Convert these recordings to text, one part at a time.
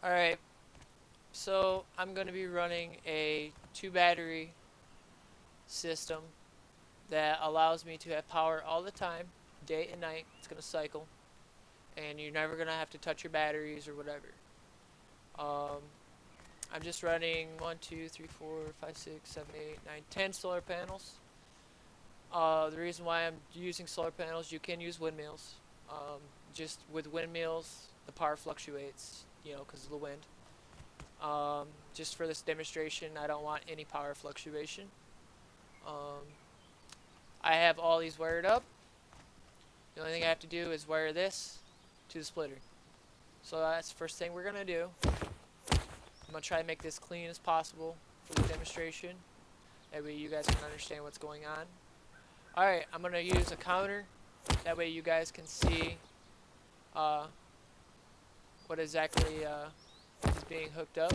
Alright, so I'm going to be running a 2 battery system that allows me to have power all the time, day and night. It's going to cycle, and you're never going to have to touch your batteries or whatever. Um, I'm just running 1, 2, 3, 4, 5, 6, 7, 8, 9, 10 solar panels. The reason why I'm using solar panels, you can use windmills. Just with windmills, the power fluctuates, because of the wind. Just for this demonstration, I don't want any power fluctuation. Um, I have all these wired up. The only thing I have to do is wire this to the splitter. So that's the first thing we're going to do. I'm going to try to make this clean as possible for the demonstration. That way you guys can understand what's going on. Alright, I'm going to use a counter. That way you guys can see what exactly is being hooked up.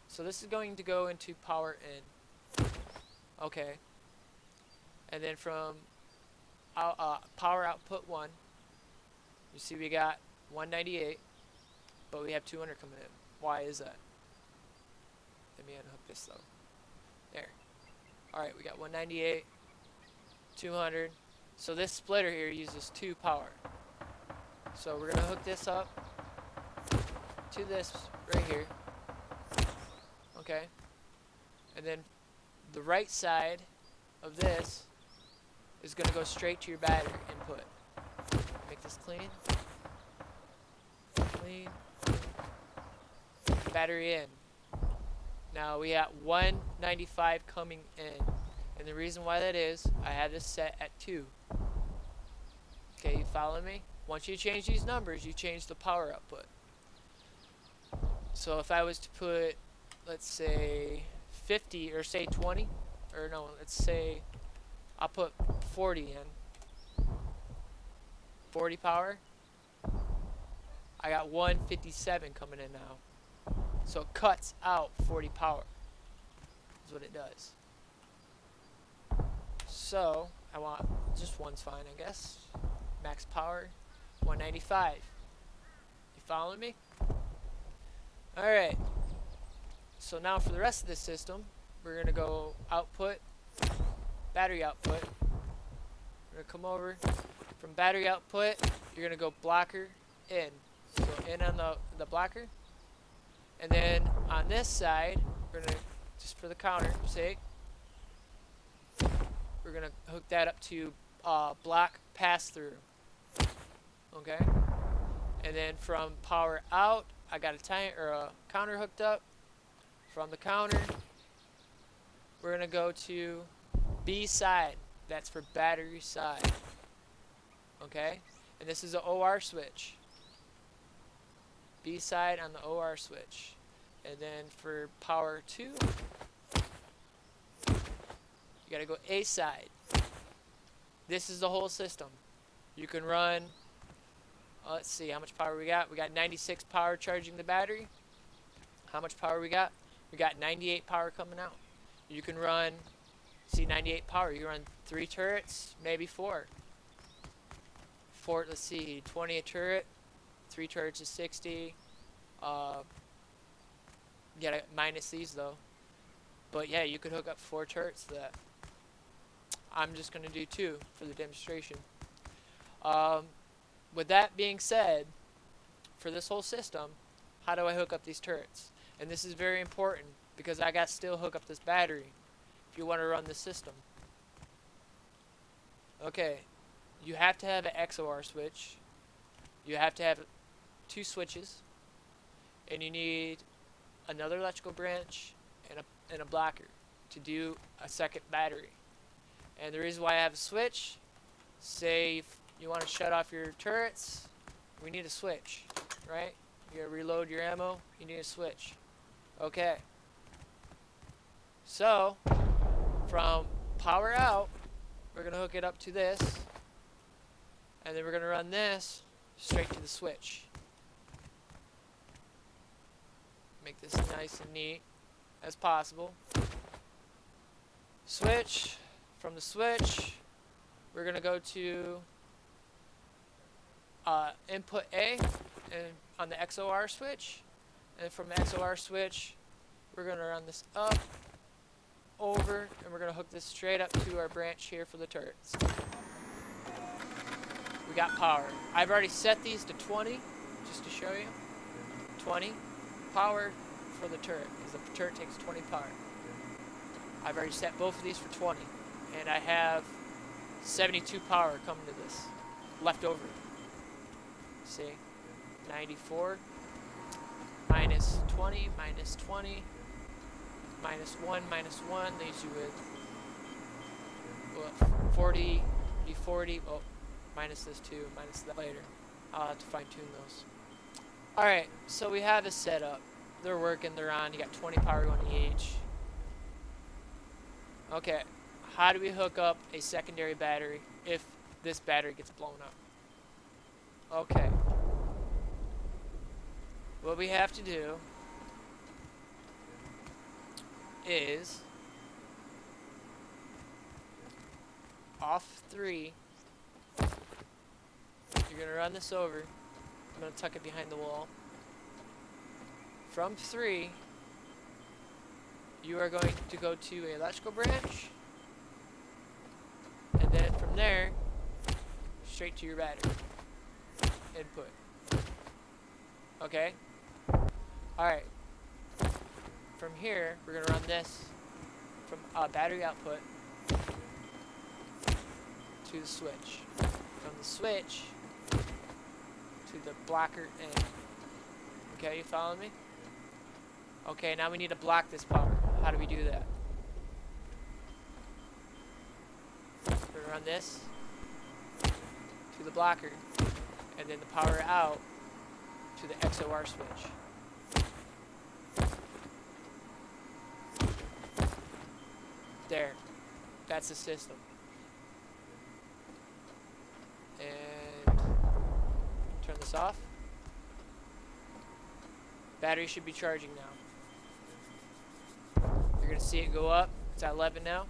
So this is going to go into power in. Okay. And then from power output 1, you see we got 198, but we have 200 coming in. Why is that? Let me unhook this though. There. Alright, we got 198, 200. So this splitter here uses 2 power. So we're going to hook this up to this right here. Okay. And then the right side of this is going to go straight to your battery input. Make this clean. Clean. Battery in. Now we got 195 coming in. And the reason why that is, I have this set at 2. Okay, you follow me? Once you change these numbers, you change the power output. So if I was to put, let's say, 50, or say 20, or no, let's say, I'll put 40 in. 40 power. I got 157 coming in now. So it cuts out 40 power. Is what it does. So I want just one's fine, I guess. Max power, 195. You following me? Alright. So now for the rest of this system, we're going to go output, battery output. We're going to come over. From battery output, you're going to go blocker in. So in on the blocker. And then on this side, we're going to, just for the counter sake, we're going to hook that up to block pass-through. Okay? And then from power out, I got a counter hooked up. From the counter, we're going to go to B side. That's for battery side. Okay? And this is an OR switch. B side on the OR switch. And then for power 2, you got to go A side. This is the whole system. You can run, let's see how much power we got. We got 96 power charging the battery. How much power we got? We got 98 power coming out. You can run, see 98 power. You run 3 turrets, maybe 4. Let's see, 20 a turret. 3 turrets is 60. You gotta minus these though. But yeah, you could hook up 4 turrets to that. I'm just gonna do 2 for the demonstration. With that being said, for this whole system, how do I hook up these turrets? And this is very important because I got to still hook up this battery if you want to run the system. Okay, you have to have an XOR switch. You have to have 2 switches, and you need another electrical branch and a blocker to do a second battery. And the reason why I have a switch, say if you want to shut off your turrets, we need a switch, right? You gotta reload your ammo, you need a switch. Okay. So, from power out, we're gonna hook it up to this, and then we're gonna run this straight to the switch. Make this nice and neat as possible. Switch. From the switch, we're gonna go to input A and on the XOR switch, And from the XOR switch, we're going to run this up, over, and we're going to hook this straight up to our branch here for the turrets. We got power. I've already set these to 20, just to show you. 20 power for the turret, because the turret takes 20 power. I've already set both of these for 20, and I have 72 power coming to this, left over. See, 94, minus 20, minus 20, minus 1, leaves you with what, 40, 40, oh, minus this too, minus that later. I'll have to fine tune those. Alright, so we have this set up. They're working, they're on, you got 20 power going each. Okay, how do we hook up a secondary battery if this battery gets blown up? Okay. What we have to do is off 3. You're going to run this over. I'm going to tuck it behind the wall. From 3, you are going to go to an electrical branch, and then from there, straight to your battery input. Okay? Alright. From here, we're going to run this from battery output to the switch. From the switch to the blocker in. Okay, you following me? Okay, now we need to block this power. How do we do that? We're going to run this to the blocker, and then the power out to the XOR switch. There. That's the system. And turn this off. Battery should be charging now. You're going to see it go up. It's at 11 now.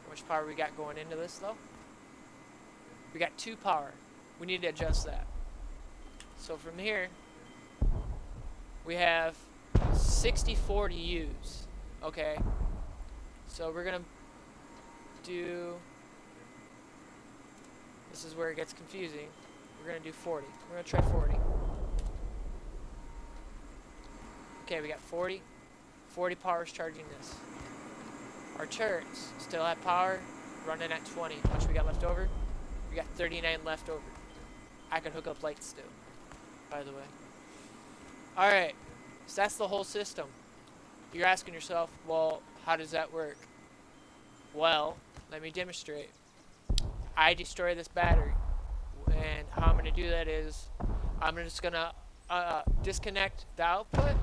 How much power we got going into this though? We got 2 power. We need to adjust that. So from here, we have 60/40 use. Okay. So we're going to do, this is where it gets confusing. We're going to do 40. We're going to try 40. Okay, we got 40. 40 power is charging this. Our turrets still have power, running at 20. How much we got left over? We got 39 left over. I can hook up lights still, by the way. Alright, so that's the whole system. You're asking yourself, well, how does that work? Well, let me demonstrate. I destroy this battery. And how I'm going to do that is, I'm just going to disconnect the output.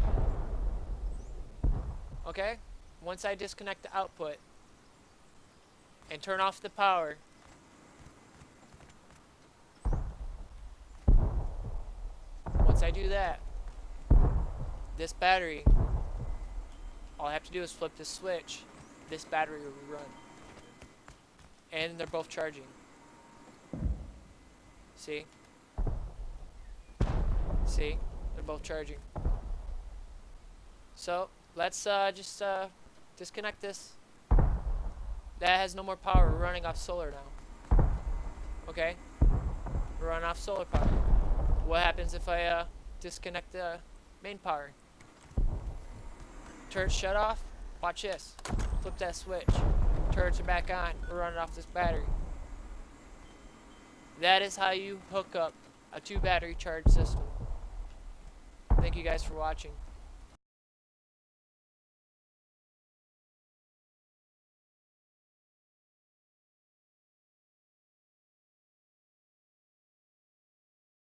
Okay? Once I disconnect the output and turn off the power, once I do that, this battery, all I have to do is flip this switch, this battery will run. And they're both charging. See? See? They're both charging. So, let's just disconnect this. That has no more power. We're running off solar now. Okay? We're running off solar power. What happens if I disconnect the main power? Turrets shut off. Watch this. Flip that switch. Turrets are back on. We're running off this battery. That is how you hook up a 2 battery charge system. Thank you guys for watching.